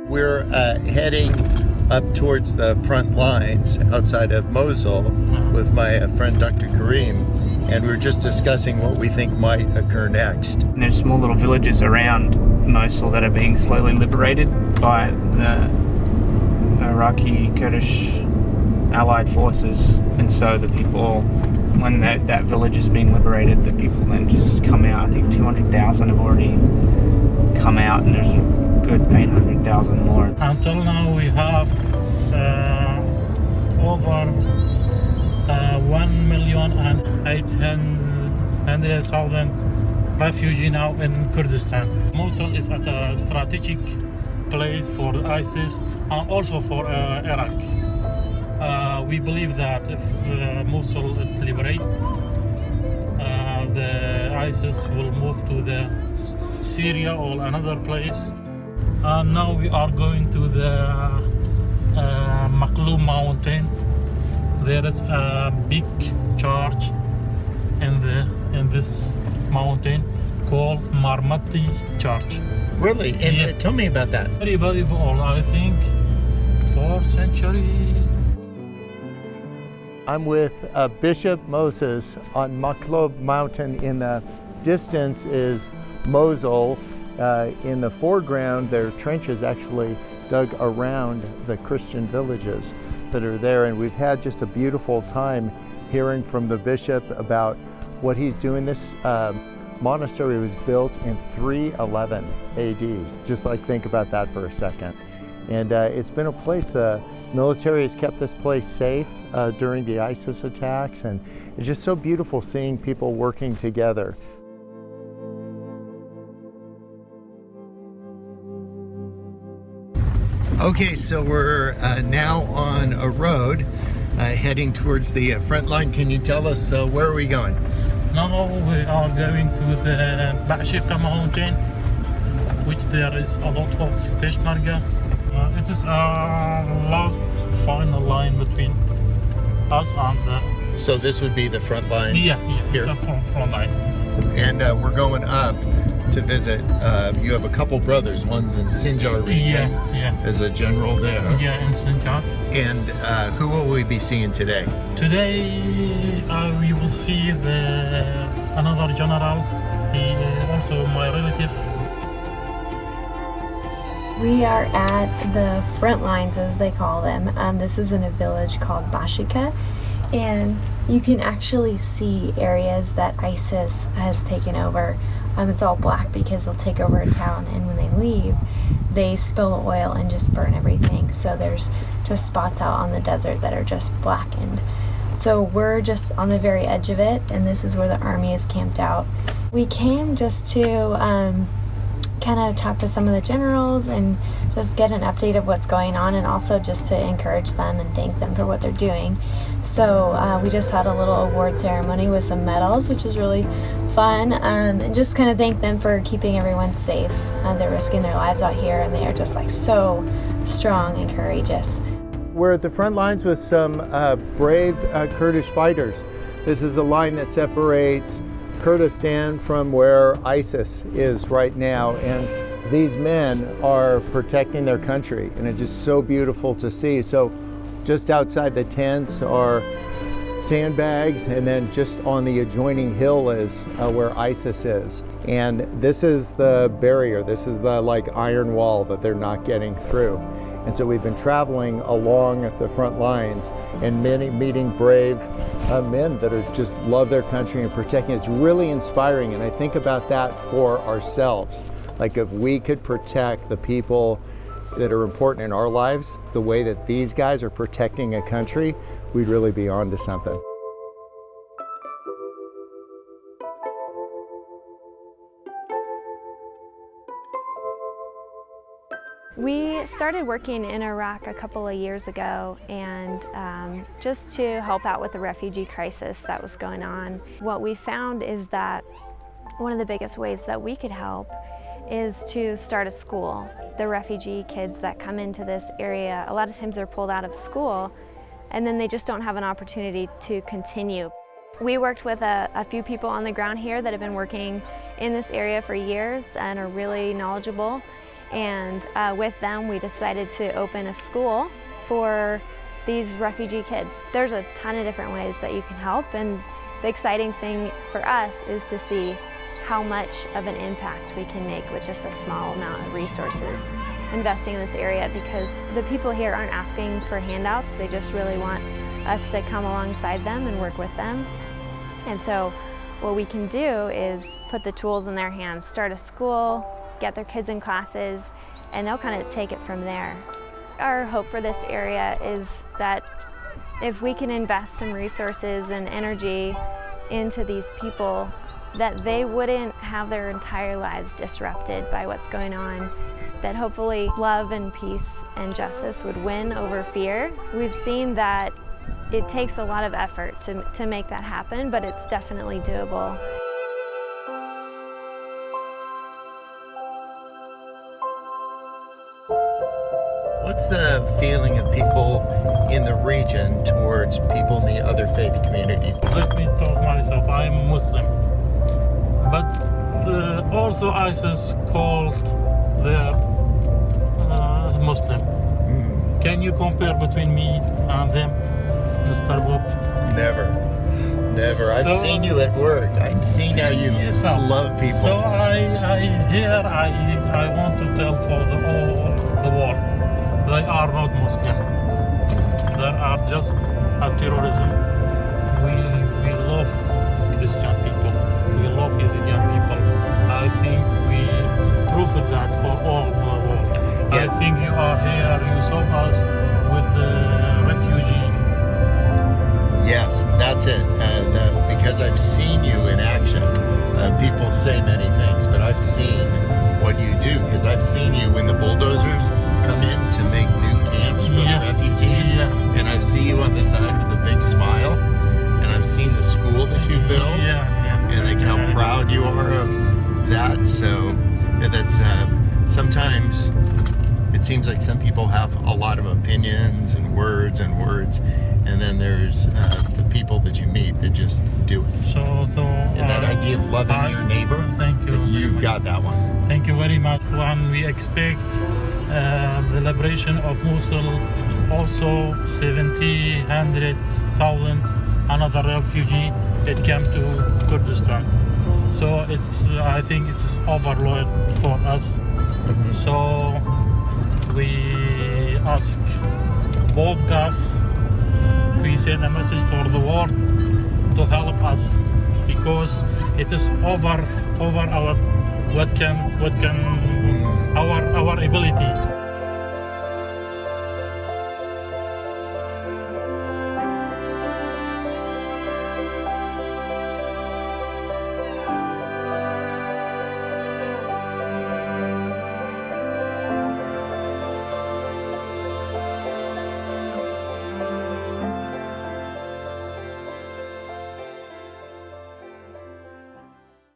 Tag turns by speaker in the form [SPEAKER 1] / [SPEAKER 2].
[SPEAKER 1] We're heading up towards the front lines outside of Mosul with my friend Dr. Kareem, and we're just discussing what we think might occur next.
[SPEAKER 2] And there's small little villages around Mosul that are being slowly liberated by the Iraqi Kurdish allied forces, and so the people, when that village is being liberated, the people then just come out. I think 200,000 have already come out, and there's a good 800,000 more.
[SPEAKER 3] Until now we have over 1,800,000 refugees now in Kurdistan. Mosul is at a strategic place for ISIS and also for Iraq. We believe that if Mosul is liberated, the ISIS will move to the Syria or another place. And now we are going to the Maqlub mountain. There is a big church in this mountain called Marmati Church.
[SPEAKER 1] Really? And
[SPEAKER 3] Yeah.
[SPEAKER 1] tell me about that.
[SPEAKER 3] Very, very old, I think 4th century.
[SPEAKER 1] I'm with Bishop Moses on Maqlub Mountain. In the distance is Mosul. In the foreground, there are trenches actually dug around the Christian villages that are there. And we've had just a beautiful time hearing from the bishop about what he's doing. This monastery was built in 311 AD. Just think about that for a second. And it's been a place, the military has kept this place safe during the ISIS attacks. And it's just so beautiful seeing people working together. Okay, so we're now on a road heading towards the front line. Can you tell us where are we going?
[SPEAKER 3] Now we are going to the Bashika mountain, which there is a lot of Peshmerga. It is a last final line between us and the...
[SPEAKER 1] So this would be the front lines
[SPEAKER 3] Yeah,
[SPEAKER 1] here.
[SPEAKER 3] it's a front line.
[SPEAKER 1] And we're going up to visit. You have a couple brothers. One's in Sinjar region
[SPEAKER 3] Yeah.
[SPEAKER 1] as a general there.
[SPEAKER 3] Yeah, in Sinjar.
[SPEAKER 1] And who will we be seeing today?
[SPEAKER 3] Today we will see another general. He is also my relative.
[SPEAKER 4] We are at the front lines, as they call them. This is in a village called Bashika, and you can actually see areas that ISIS has taken over. It's all black because they'll take over a town, and when they leave, they spill the oil and just burn everything. So there's just spots out on the desert that are just blackened. So we're just on the very edge of it, and this is where the army is camped out. We came just to kind of talk to some of the generals and just get an update of what's going on, and also just to encourage them and thank them for what they're doing. So we just had a little award ceremony with some medals, which is really fun, and just kind of thank them for keeping everyone safe. They're risking their lives out here, and they are just so strong and courageous.
[SPEAKER 1] We're at the front lines with some brave Kurdish fighters. This is the line that separates Kurdistan from where ISIS is right now, and these men are protecting their country, and it's just so beautiful to see. So just outside the tents are sandbags, and then just on the adjoining hill is where ISIS is. And this is the barrier, this is the iron wall that they're not getting through. And so we've been traveling along the front lines and meeting brave men that are just love their country and protecting it. It's really inspiring, and I think about that for ourselves. If we could protect the people that are important in our lives the way that these guys are protecting a country, we'd really be on to something.
[SPEAKER 5] We started working in Iraq a couple of years ago, and just to help out with the refugee crisis that was going on. What we found is that one of the biggest ways that we could help is to start a school. The refugee kids that come into this area, a lot of times they're pulled out of school and then they just don't have an opportunity to continue. We worked with a few people on the ground here that have been working in this area for years and are really knowledgeable. And with them, we decided to open a school for these refugee kids. There's a ton of different ways that you can help, and the exciting thing for us is to see how much of an impact we can make with just a small amount of resources investing in this area, because the people here aren't asking for handouts. They just really want us to come alongside them and work with them. And so what we can do is put the tools in their hands, start a school, get their kids in classes, and they'll kind of take it from there. Our hope for this area is that if we can invest some resources and energy into these people, that they wouldn't have their entire lives disrupted by what's going on, that hopefully love and peace and justice would win over fear. We've seen that it takes a lot of effort to make that happen, but it's definitely doable.
[SPEAKER 1] What's the feeling of people in the region towards people in the other faith communities?
[SPEAKER 3] Let me talk myself. I am Muslim, but also ISIS called their Muslim. Can you compare between me and them, Mr. Bob?
[SPEAKER 1] Never. I've seen you at work. I've seen how you love people.
[SPEAKER 3] So I want to tell for the world, they are not Muslim. They are just a terrorism. We love Christian people. We love Yazidi people. I think we proved that for all the world.
[SPEAKER 1] Yeah.
[SPEAKER 3] I think you are here, you saw us with the refugee.
[SPEAKER 1] Yes, that's it. Because I've seen you in action. People say many things, but I've seen what you do, because I've seen you when the bulldozers come in to make new camps for the refugees, and I've seen you on the side with a big smile, and I've seen the school that you built, and like how proud you are of that. So that's sometimes it seems like some people have a lot of opinions and words, and then there's the people that you meet that just do it. And that idea of loving your neighbor, you've got that one.
[SPEAKER 3] Thank you very much. When we expect the liberation of Mosul, also 100,000 another refugee that came to Kurdistan. So I think it's overload for us. So we ask Bob Gaff, we send a message for the world to help us, because it is over our our ability.